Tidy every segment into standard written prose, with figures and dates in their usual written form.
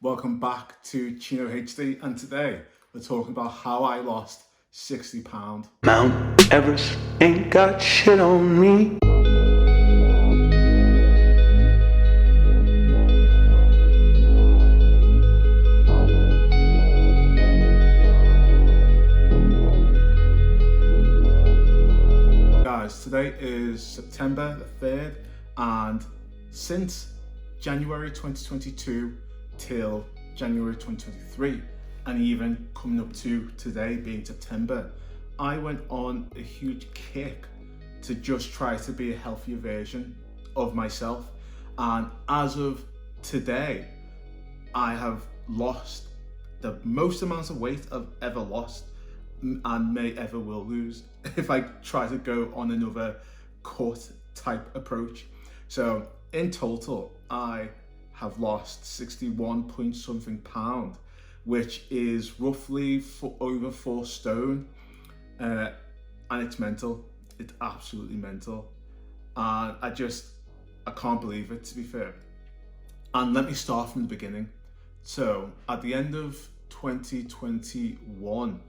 Welcome back to Chino HD, and today we're talking about how I lost 60 pounds. Mount Everest ain't got shit on me. Guys, today is September the 3rd, and since January 2022 till January 2023, and even coming up to today being September, I went on a huge kick to just try to be a healthier version of myself. And as of today, I have lost the most amount of weight I've ever lost and may ever will lose if I try to go on another cut type approach. So in total, I have lost 61 point something pound, which is roughly over 4 stone. And it's mental. It's absolutely mental. And I can't believe it, to be fair. And let me start from the beginning. So at the end of 2021,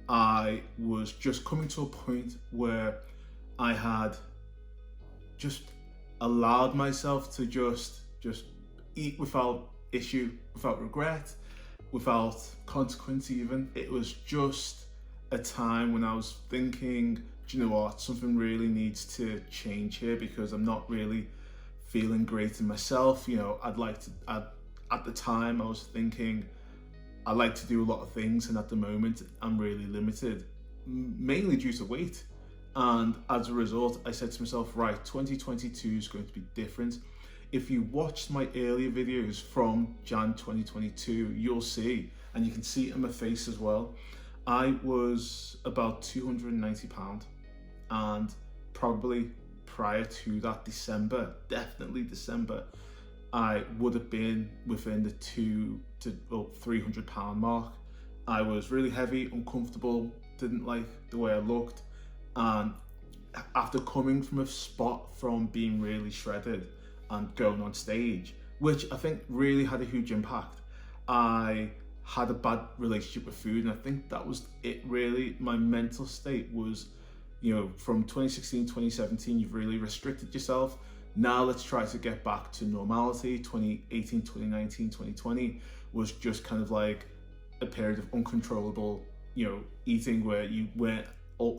I was just coming to a point where I had just allowed myself to just eat without issue, without regret, without consequence even. It was just a time when I was thinking, do you know what, something really needs to change here because I'm not really feeling great in myself. You know, at the time I was thinking I like to do a lot of things, and at the moment I'm really limited, mainly due to weight. And as a result, I said to myself, right, 2022 is going to be different. If you watched my earlier videos from Jan 2022, you'll see, and you can see it in my face as well, I was about 290 pounds, and probably prior to that December, definitely December, I would have been within the 300 pound mark. I was really heavy, uncomfortable, didn't like the way I looked, and after coming from a spot from being really shredded and going on stage, which I think really had a huge impact, I had a bad relationship with food, and I think that was it really. My mental state was, you know, from 2016, 2017, you've really restricted yourself. Now let's try to get back to normality. 2018, 2019, 2020 was just kind of like a period of uncontrollable, you know, eating where you weren't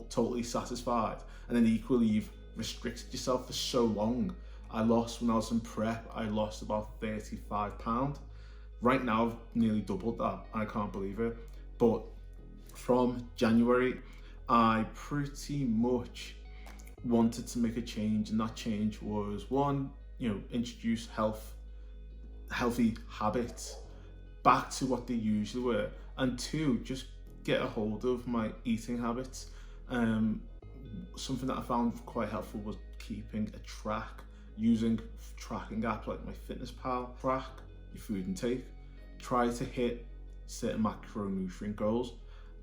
totally satisfied. And then equally, you've restricted yourself for so long. When I was in prep, I lost about 35 pounds. Right now, I've nearly doubled that. I can't believe it. But from January, I pretty much wanted to make a change, and that change was, one, you know, introduce healthy habits back to what they usually were, and two, just get a hold of my eating habits. Something that I found quite helpful was keeping a track, using tracking apps like MyFitnessPal. Track your food intake, try to hit certain macronutrient goals,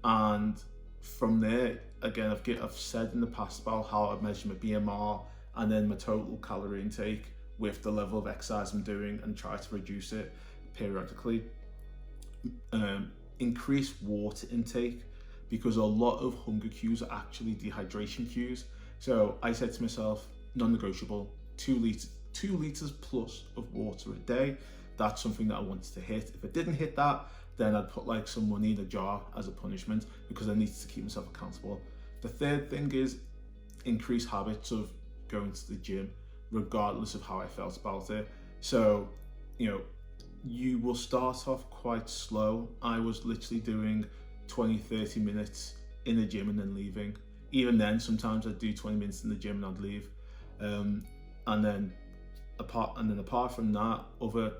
and from there, again, I've said in the past about how I measure my BMR and then my total calorie intake with the level of exercise I'm doing, and try to reduce it periodically. Increase water intake, because a lot of hunger cues are actually dehydration cues. So I said to myself, non-negotiable, 2 liters plus of water a day. That's something that I wanted to hit. If I didn't hit that, then I'd put like some money in a jar as a punishment, because I needed to keep myself accountable. The third thing is increase habits of going to the gym, regardless of how I felt about it. So, you know, you will start off quite slow. I was literally doing 20-30 minutes in the gym and then leaving. Even then, sometimes I'd do 20 minutes in the gym and I'd leave. And then apart from that, other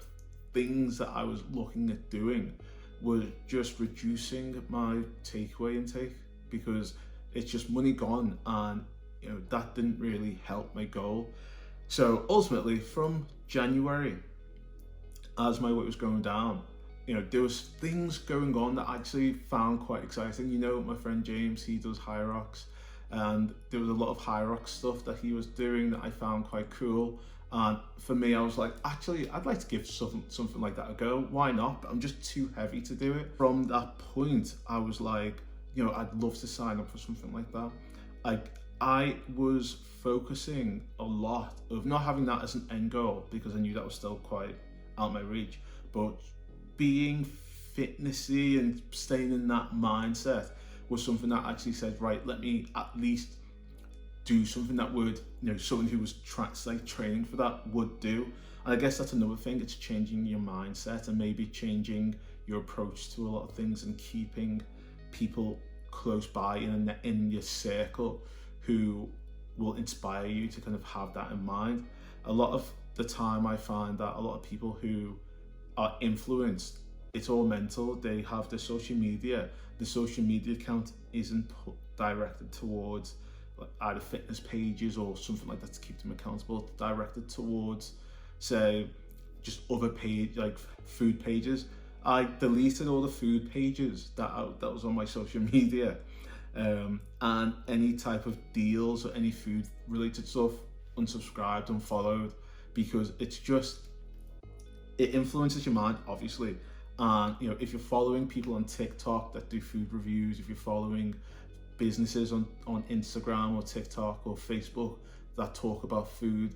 things that I was looking at doing was just reducing my takeaway intake, because it's just money gone, and you know that didn't really help my goal. So ultimately, from January, as my weight was going down, you know, there was things going on that I actually found quite exciting. You know, my friend James, he does hyrox, and there was a lot of hyrox stuff that he was doing that I found quite cool. And for me, I was like, actually, I'd like to give something like that a go. Why not? But I'm just too heavy to do it. From that point, I was like, you know, I'd love to sign up for something like that. Like, I was focusing a lot of not having that as an end goal, because I knew that was still quite out of my reach, but being fitnessy and staying in that mindset was something that actually said, right, let me at least do something that would, you know, someone who was training for that would do. And I guess that's another thing, it's changing your mindset and maybe changing your approach to a lot of things, and keeping people close by in your circle who will inspire you to kind of have that in mind. A lot of the time I find that a lot of people who are influenced, it's all mental. They have the social media account isn't directed towards either fitness pages or something like that to keep them accountable. It's directed towards, say, just other page, like food pages. I deleted all the food pages that was on my social media, and any type of deals or any food related stuff, unsubscribed, unfollowed, because it influences your mind, obviously. And you know, if you're following people on TikTok that do food reviews, if you're following businesses on Instagram or TikTok or Facebook that talk about food,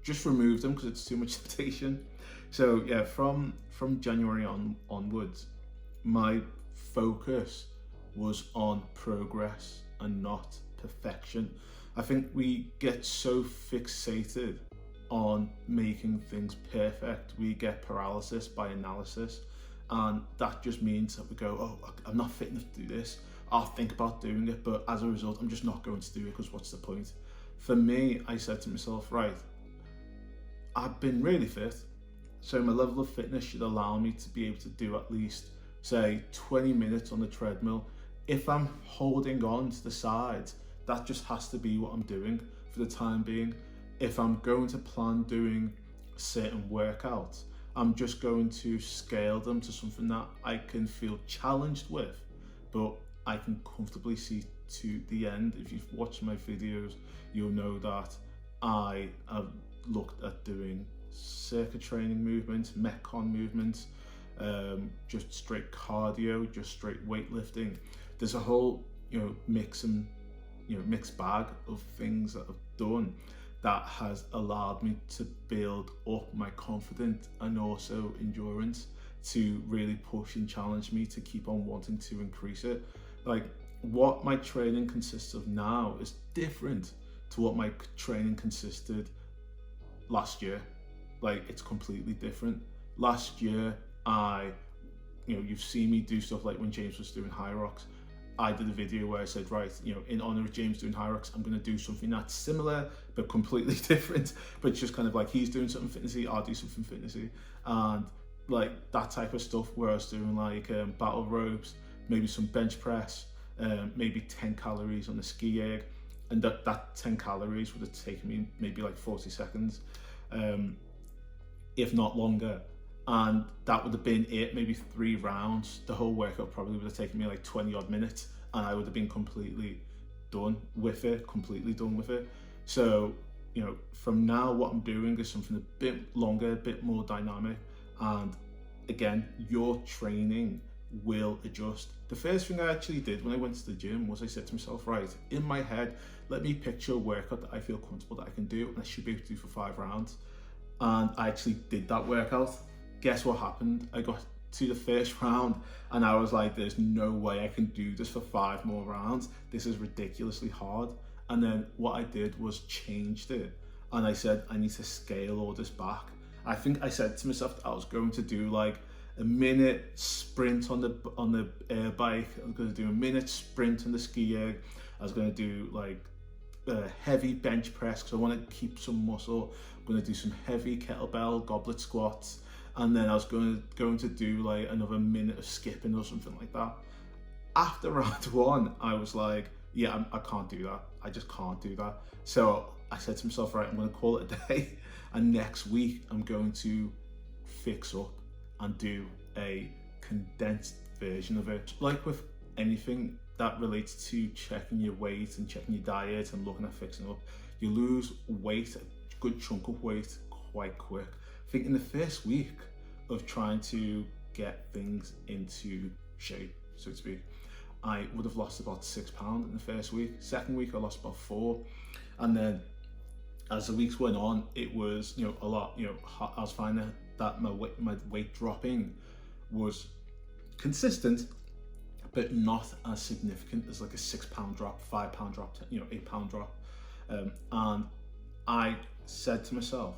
just remove them, because it's too much temptation. So yeah, from January onwards, my focus was on progress and not perfection. I think we get so fixated on making things perfect, we get paralysis by analysis, and that just means that we go, oh, I'm not fit enough to do this. I'll think about doing it, but as a result, I'm just not going to do it, because what's the point? For me, I said to myself, right, I've been really fit, so my level of fitness should allow me to be able to do at least, say, 20 minutes on the treadmill. If I'm holding on to the sides, that just has to be what I'm doing for the time being. If I'm going to plan doing certain workouts, I'm just going to scale them to something that I can feel challenged with, but I can comfortably see to the end. If you've watched my videos, you'll know that I have looked at doing circuit training movements, metcon movements, just straight cardio, just straight weightlifting. There's a whole, mixed bag of things that I've done that has allowed me to build up my confidence and also endurance to really push and challenge me to keep on wanting to increase it. Like, what my training consists of now is different to what my training consisted last year. Like, it's completely different. Last year, you've seen me do stuff like when James was doing hyrox. I did a video where I said, right, in honor of James doing hyrox, I'm going to do something that's similar but completely different. But it's just kind of like, he's doing something fitnessy, I'll do something fitnessy, and like that type of stuff. Where I was doing like battle ropes, maybe some bench press, maybe 10 calories on the ski erg, and that 10 calories would have taken me maybe like 40 seconds, if not longer. And that would have been it, maybe 3 rounds. The whole workout probably would have taken me like 20 odd minutes, and I would have been completely done with it. So, from now, what I'm doing is something a bit longer, a bit more dynamic. And again, your training will adjust. The first thing I actually did when I went to the gym was I said to myself, right, in my head, let me picture a workout that I feel comfortable that I can do, and I should be able to do for 5 rounds. And I actually did that workout. Guess what happened? I got to the first round and I was like, there's no way I can do this for 5 more rounds. This is ridiculously hard. And then what I did was changed it. And I said, I need to scale all this back. I think I said to myself that I was going to do like a minute sprint on the air bike. I was going to do a minute sprint on the ski erg. I was going to do like heavy bench press because I want to keep some muscle. I'm going to do some heavy kettlebell goblet squats. And then I was going to do like another minute of skipping or something like that. After round 1, I was like, yeah, I can't do that. I just can't do that. So I said to myself, right, I'm going to call it a day. And next week, I'm going to fix up and do a condensed version of it. Like with anything that relates to checking your weight and checking your diet and looking at fixing up, you lose weight, a good chunk of weight, quite quick. I think in the first week of trying to get things into shape, so to speak, I would have lost about £6 in the first week. Second week, I lost about 4. And then as the weeks went on, it was, a lot, I was finding that my weight dropping was consistent, but not as significant as like a £6 drop, £5 drop, £8 drop. And I said to myself,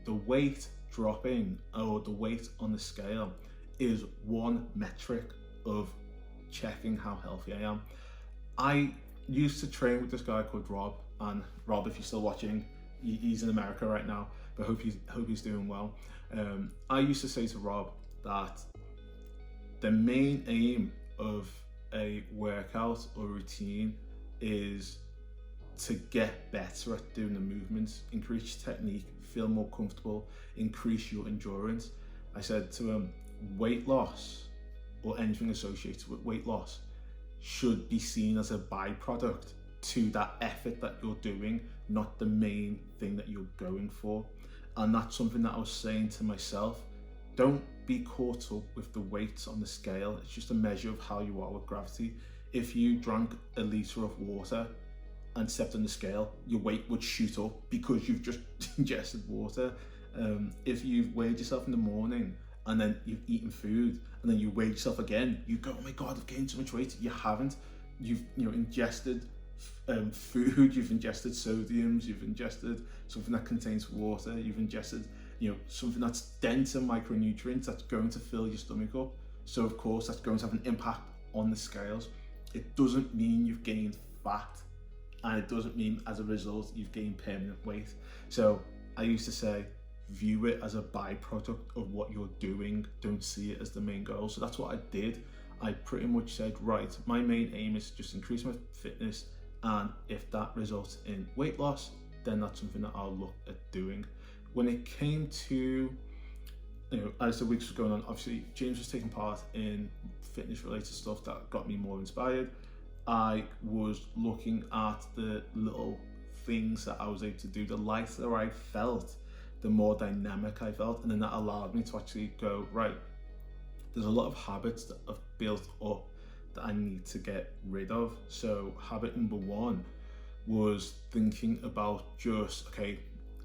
the weight dropping or the weight on the scale is one metric of checking how healthy I am. I used to train with this guy called Rob, and Rob, if you're still watching, he's in America right now, but hope he's doing well. I used to say to Rob that the main aim of a workout or routine is to get better at doing the movements, increase technique, feel more comfortable, increase your endurance. I said to him, weight loss or anything associated with weight loss should be seen as a byproduct to that effort that you're doing, not the main thing that you're going for. And that's something that I was saying to myself. Don't be caught up with the weights on the scale. It's just a measure of how you are with gravity. If you drank a litre of water and stepped on the scale, your weight would shoot up because you've just ingested water. If you've weighed yourself in the morning and then you've eaten food and then you weigh yourself again, you go, oh my God, I've gained so much weight. You haven't. You've ingested food, you've ingested sodiums, you've ingested something that contains water, you've ingested something that's dense in micronutrients that's going to fill your stomach up. So of course that's going to have an impact on the scales. It doesn't mean you've gained fat, and it doesn't mean as a result you've gained permanent weight. So I used to say, view it as a byproduct of what you're doing. Don't see it as the main goal. So that's what I did. I pretty much said, right, my main aim is just increase my fitness, and if that results in weight loss, then that's something that I'll look at doing. When it came to, as the weeks were going on, obviously James was taking part in fitness related stuff that got me more inspired. I was looking at the little things that I was able to do. The lighter I felt, the more dynamic I felt, and then that allowed me to actually go, right, there's a lot of habits that I've built up that I need to get rid of. So habit number 1 was thinking about just, okay,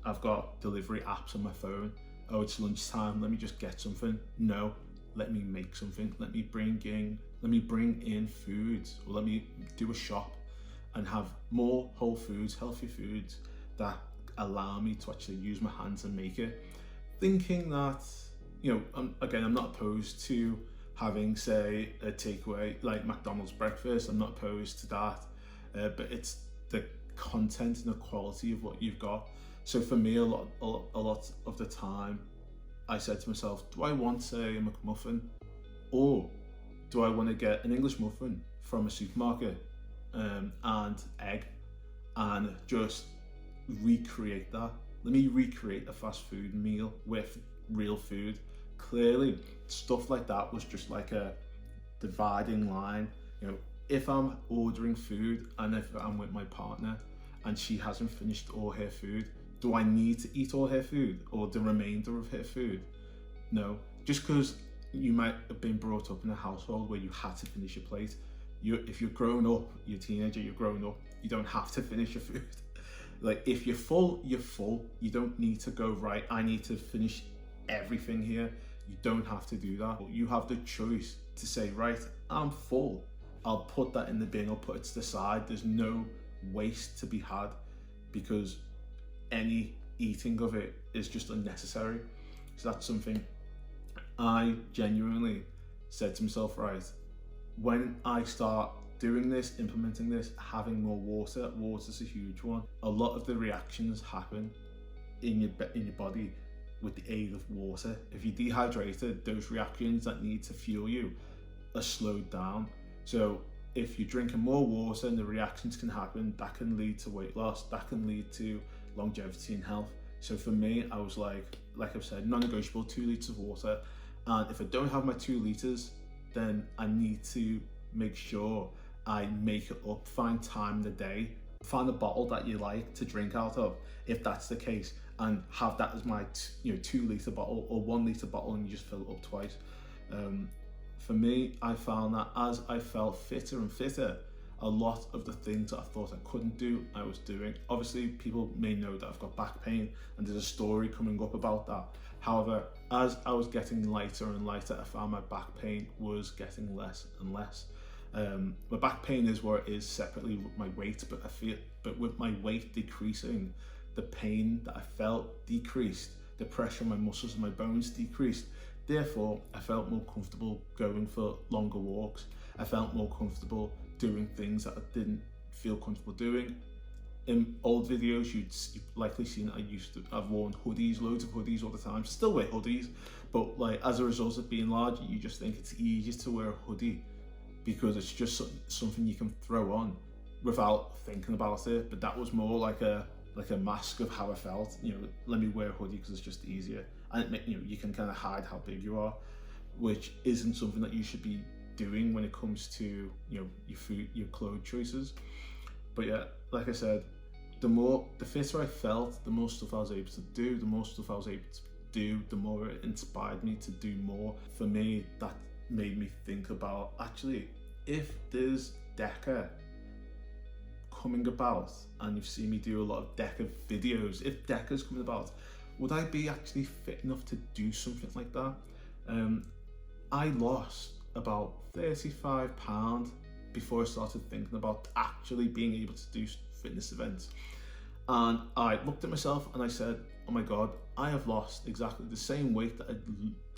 I've got delivery apps on my phone. Oh, it's lunchtime, let me just get something. No, let me make something. Let me bring in foods, or let me do a shop and have more whole foods, healthy foods that allow me to actually use my hands and make it. Thinking that, I'm not opposed to having, say, a takeaway like McDonald's breakfast. I'm not opposed to that, but it's the content and the quality of what you've got. So for me, a lot of the time, I said to myself, do I want, say, a McMuffin, or do I want to get an English muffin from a supermarket and egg, and just recreate that? Let me recreate a fast food meal with real food. Clearly, stuff like that was just like a dividing line. If I'm ordering food and if I'm with my partner and she hasn't finished all her food, do I need to eat all her food or the remainder of her food? No. Just because you might have been brought up in a household where you had to finish your plate, if you're grown up, you're a teenager, you're grown up, you don't have to finish your food. Like, if you're full, you're full. You don't need to go, right, I need to finish everything here. You don't have to do that. You have the choice to say, right, I'm full. I'll put that in the bin, I'll put it to the side. There's no waste to be had because any eating of it is just unnecessary. So that's something I genuinely said to myself, right, when I start doing this, implementing this, having more water, water's a huge one. A lot of the reactions happen in your body with the aid of water. If you're dehydrated, those reactions that need to fuel you are slowed down. So if you're drinking more water and the reactions can happen, that can lead to weight loss, that can lead to longevity and health. So for me, I was like I've said, non-negotiable, 2 litres of water. And if I don't have my 2 litres, then I need to make sure I make it up, find time in the day, find a bottle that you like to drink out of, if that's the case, and have that as my 2 litre bottle or 1 litre bottle, and you just fill it up twice. For me, I found that as I felt fitter and fitter, a lot of the things that I thought I couldn't do, I was doing. Obviously, people may know that I've got back pain, and there's a story coming up about that. However, as I was getting lighter and lighter, I found my back pain was getting less and less. My back pain is where it is separately with my weight, but with my weight decreasing, the pain that I felt decreased, the pressure on my muscles and my bones decreased. Therefore, I felt more comfortable going for longer walks. I felt more comfortable doing things that I didn't feel comfortable doing. In old videos, you've likely seen I've worn hoodies, loads of hoodies all the time. Still wear hoodies, but like as a result of being large, you just think it's easier to wear a hoodie because it's just something you can throw on without thinking about it. But that was more like a mask of how I felt. Let me wear a hoodie because it's just easier, and you can kind of hide how big you are, which isn't something that you should be doing when it comes to your food, your clothes choices. But yeah, like I said, the fitter I felt, the more stuff I was able to do. The more stuff I was able to do, the more it inspired me to do more. For me, that made me think about, actually, if there's deka coming about, and you've seen me do a lot of deka videos, if deka's coming about, would I be actually fit enough to do something like that? I lost about 35 pounds before I started thinking about actually being able to do fitness events. And I looked at myself and I said, oh my God, I have lost exactly the same weight that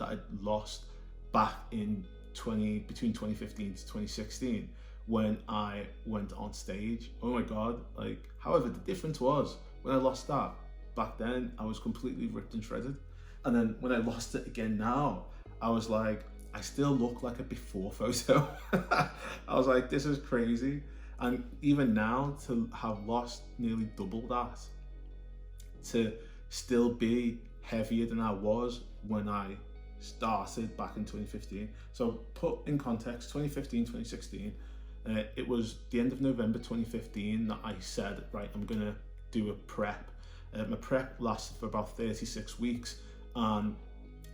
I'd lost back in between 2015 to 2016 when I went on stage. Oh my God. However, the difference was when I lost that, back then I was completely ripped and shredded. And then when I lost it again now, I was like, I still look like a before photo. I was like, this is crazy. And even now, to have lost nearly double that, to still be heavier than I was when I started back in 2015. So put in context, 2015, 2016, it was the end of November 2015 that I said, right, I'm gonna do a prep. My prep lasted for about 36 weeks, and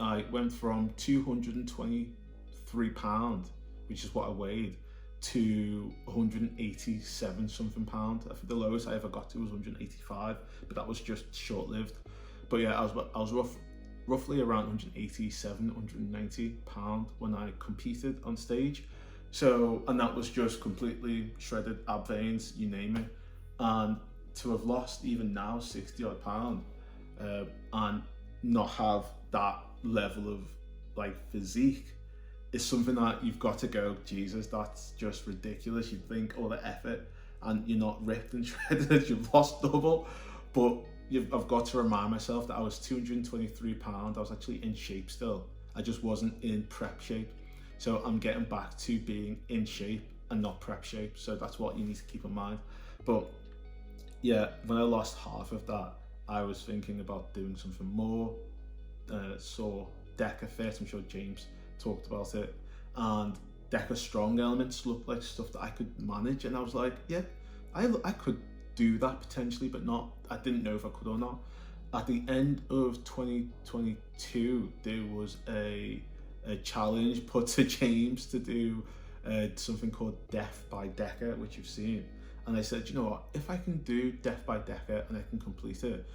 I went from 223 pounds, which is what I weighed, to 187 something pounds. I think the lowest I ever got to was 185, but that was just short-lived. But yeah, I was roughly around 187, 190 pounds when I competed on stage. So, and that was just completely shredded, ab veins, you name it. And to have lost even now 60 odd pounds and not have that level of physique is something that you've got to go, Jesus, that's just ridiculous. You'd think all the effort and you're not ripped and shredded, you've lost double. But I've got to remind myself that I was 223 pounds. I was actually in shape still. I just wasn't in prep shape. So I'm getting back to being in shape and not prep shape. So that's what you need to keep in mind. But yeah, when I lost half of that, I was thinking about doing something more. Saw Deka Fit, I'm sure James talked about it, and Deka Strong elements looked like stuff that I could manage, and I was like, yeah, I could do that potentially, but I didn't know if I could or not. At the end of 2022, there was a challenge put to James to do something called Death by Deka, which you've seen. And I said, you know what, if I can do Death by Deka and I can complete it,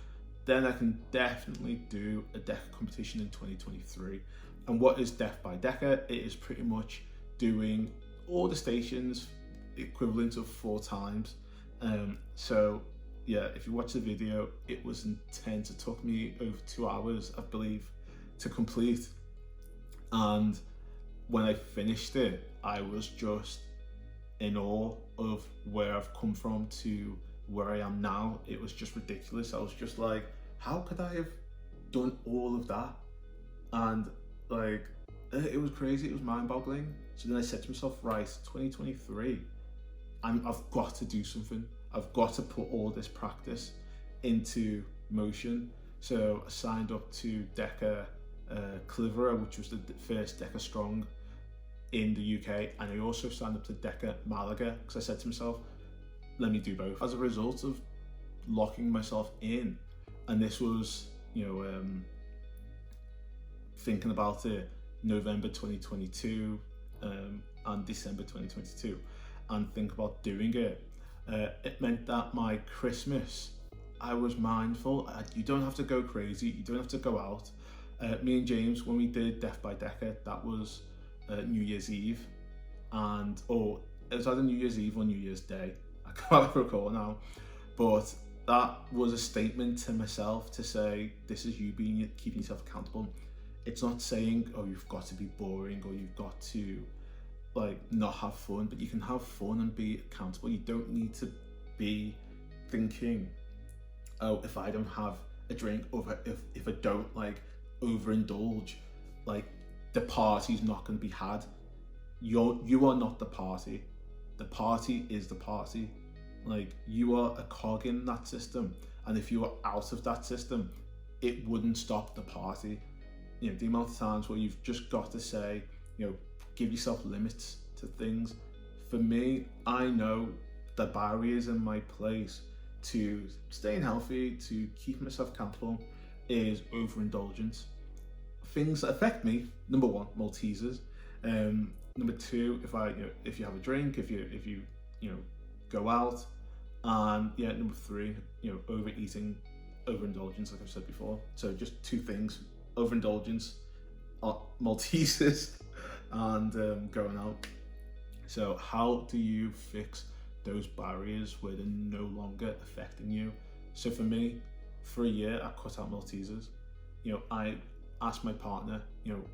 then I can definitely do a Deka competition in 2023. And what is Death by Deka? It is pretty much doing all the stations equivalent of 4 times. So yeah, if you watch the video, it was intense. It took me over 2 hours, I believe, to complete. And when I finished it, I was just in awe of where I've come from to where I am now. It was just ridiculous. I was just like, how could I have done all of that? And it was crazy. It was mind-boggling. So then I said to myself, right, 2023, I've got to do something. I've got to put all this practice into motion. So I signed up to Deka Cliverer, which was the first Deka Strong in the UK, and I also signed up to Deka Malaga because I said to myself, let me do both. As a result of locking myself in And this was, thinking about it November 2022 and December 2022, and think about doing it. It meant that my Christmas, I was mindful. You don't have to go crazy, you don't have to go out. Me and James, when we did Death by Deka, that was New Year's Eve, or it was either New Year's Eve or New Year's Day, I can't recall now, but that was a statement to myself to say, this is you keeping yourself accountable. It's not saying, oh, you've got to be boring or you've got to not have fun, but you can have fun and be accountable. You don't need to be thinking, oh, if I don't have a drink, or if I don't overindulge, the party's not going to be had. You are not the party. The party is the party. You are a cog in that system, and if you are out of that system, it wouldn't stop the party. The amount of times where you've just got to say, give yourself limits to things. For me, I know the barriers in my place to staying healthy, to keep myself accountable, is overindulgence. Things that affect me: number one, Maltesers. Number two, if you have a drink, if you go out, and number three, overeating, overindulgence, like I've said before. So just two things: overindulgence, Maltesers, and going out. So how do you fix those barriers where they're no longer affecting you? So for me, for a year, I cut out Maltesers. I asked my partner,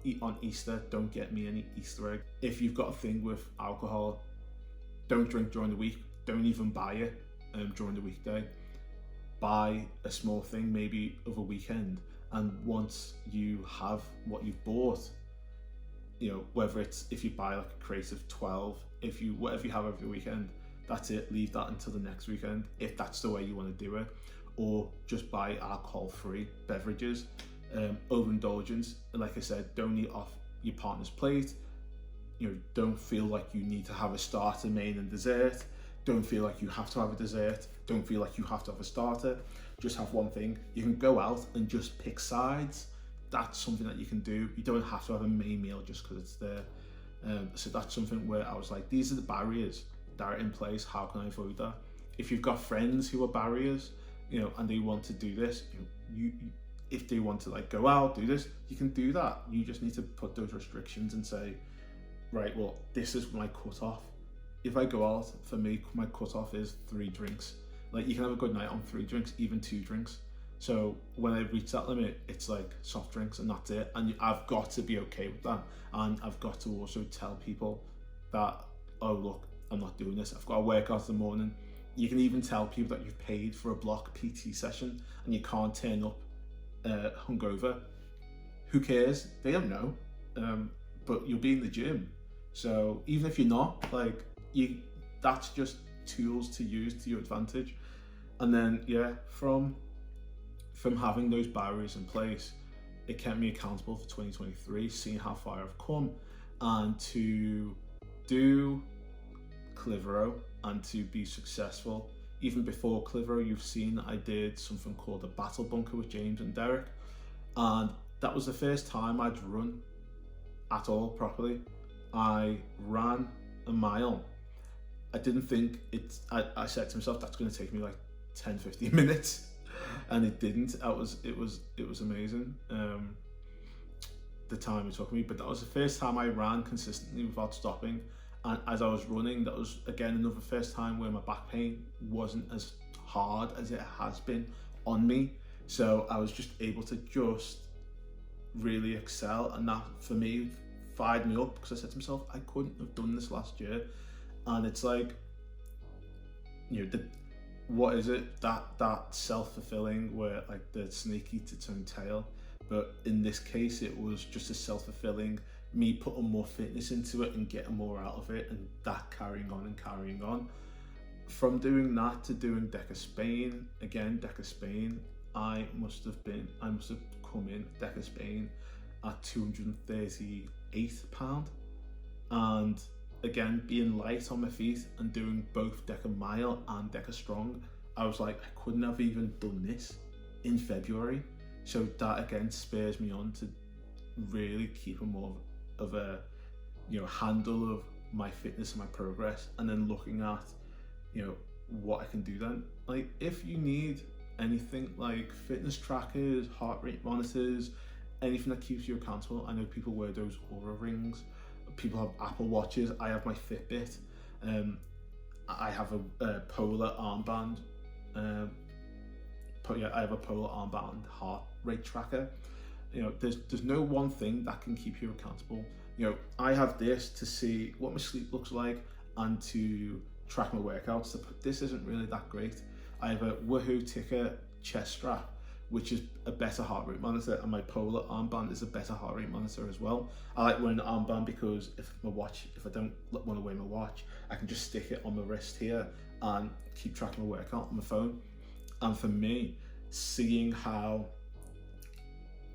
eat on Easter, don't get me any Easter egg. If you've got a thing with alcohol, don't drink during the week. Don't even buy it during the weekday. Buy a small thing, maybe of a weekend. And once you have what you've bought, whether it's, if you buy a crate of 12, whatever you have every weekend, that's it. Leave that until the next weekend, if that's the way you want to do it. Or just buy alcohol-free beverages. Overindulgence, like I said, don't eat off your partner's plate. Don't feel like you need to have a starter, main and dessert. Don't feel like you have to have a dessert. Don't feel like you have to have a starter. Just have one thing. You can go out and just pick sides. That's something that you can do. You don't have to have a main meal just because it's there. So that's something where I was like, these are the barriers that are in place. How can I avoid that? If you've got friends who are barriers, and they want to do this, if they want to go out, do this, you can do that. You just need to put those restrictions and say, right, well, this is my cut-off. If I go out, for me, my cut-off is 3 drinks. You can have a good night on 3 drinks, even 2 drinks. So when I reach that limit, it's soft drinks and that's it. And I've got to be okay with that. And I've got to also tell people that, oh, look, I'm not doing this. I've got to work out in the morning. You can even tell people that you've paid for a block PT session and you can't turn up hungover. Who cares? They don't know. But you'll be in the gym. So even if you're not, that's just tools to use to your advantage. And then from having those barriers in place, it kept me accountable for 2023, seeing how far I've come, and to do Clivero and to be successful. Even before Clivero, you've seen I did something called a battle bunker with James and Derek, and that was the first time I'd run at all properly. I ran a mile. I didn't think I said to myself, that's going to take me 10-15 minutes, and it didn't. It was amazing, the time it took me. But that was the first time I ran consistently without stopping, and as I was running, that was again another first time where my back pain wasn't as hard as it has been on me. So I was just able to just really excel, and that for me fired me up, because I said to myself, I couldn't have done this last year. And it's what is it, that self-fulfilling, where the snake eats its own tail. But in this case, it was just a self-fulfilling, me putting more fitness into it and getting more out of it, and that carrying on. From doing that to doing Deka Spain, I must have come in Deka Spain at £238, and again, being light on my feet and doing both Deka Mile and Deka Strong, I was like, I couldn't have even done this in February. So that again spurs me on to really keep a more of a handle of my fitness and my progress, and then looking at what I can do then. Like if you need anything like fitness trackers, heart rate monitors, anything that keeps you accountable. I know people wear those Oura rings, people have Apple watches, I have my Fitbit, I have a polar armband, I have a polar armband heart rate tracker. There's no one thing that can keep you accountable. I have this to see what my sleep looks like and to track my workouts. This isn't really that great. I have a Wahoo Ticker chest strap, which is a better heart rate monitor, and my polar armband is a better heart rate monitor as well. I like wearing the armband because if I don't want to wear my watch, I can just stick it on my wrist here and keep track of my workout on my phone. And for me, seeing how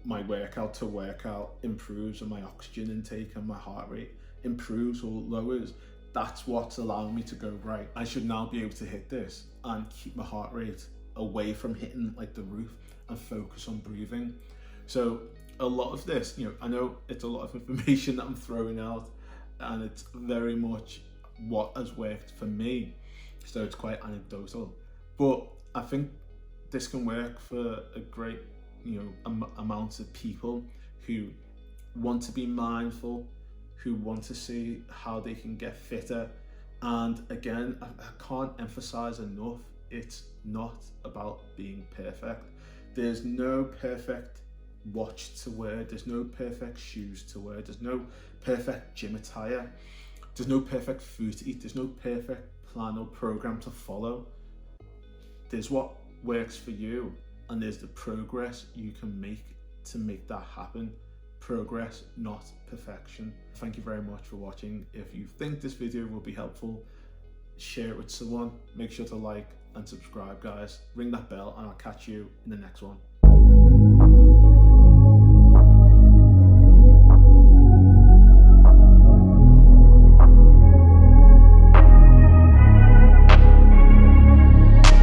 my workout to workout improves and my oxygen intake and my heart rate improves or lowers, that's what's allowing me to go, right, I should now be able to hit this and keep my heart rate away from hitting like the roof and focus on breathing. So a lot of this, I know it's a lot of information that I'm throwing out, and it's very much what has worked for me, so it's quite anecdotal, but I think this can work for a great amount of people who want to be mindful, who want to see how they can get fitter. And again, I can't emphasize enough, it's not about being perfect. There's no perfect watch to wear, there's no perfect shoes to wear, there's no perfect gym attire, there's no perfect food to eat, there's no perfect plan or program to follow. There's what works for you, and there's the progress you can make to make that happen. Progress, not perfection. Thank you very much for watching. If you think this video will be helpful, share it with someone. Make sure to like and subscribe, guys. Ring that bell, and I'll catch you in the next one.